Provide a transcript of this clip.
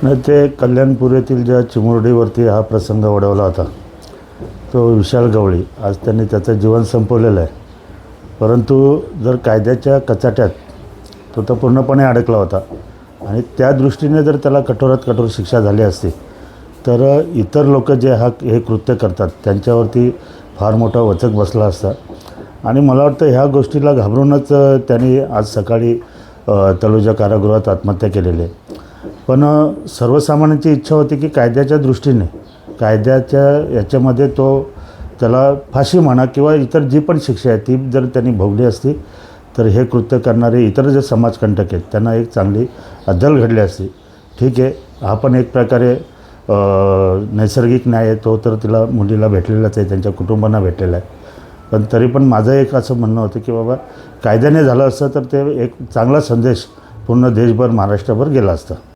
नाही, ते कल्याणपूर येथील ज्या चिमुरडीवरती हा प्रसंग ओढवला होता तो विशाल गवळी, आज त्यांनी त्याचं जीवन संपवलेलं आहे. परंतु जर कायद्याच्या कचाट्यात तो तर पूर्णपणे अडकला होता आणि त्या दृष्टीने जर त्याला कठोरात कठोर शिक्षा झाली असती तर इतर लोक जे हे कृत्य करतात त्यांच्यावरती फार मोठा वचक बसला असता. आणि मला वाटतं ह्या गोष्टीला घाबरूनच त्यांनी आज सकाळी तळोजा कारागृहात आत्महत्या केलेली आहे. पण सर्वसामान्यांची इच्छा होती की कायद्याच्या दृष्टीने कायद्याच्या याच्यामध्ये त्याला फाशी म्हणा किंवा इतर जी पण शिक्षा आहे ती जर त्यांनी भोगली असती तर हे कृत्य करणारे इतर जे समाजकंटक आहेत त्यांना एक चांगली अद्दल घडली असती. ठीक आहे, हा पण एक प्रकारे नैसर्गिक न्याय आहे, तो तर मुलीला भेटलेलाच आहे, त्यांच्या कुटुंबांना भेटलेला आहे. पण तरी पण माझं एक असं म्हणणं होतं की बाबा कायद्याने झालं असतं तर ते एक चांगला संदेश पूर्ण देशभर महाराष्ट्रभर गेला असता.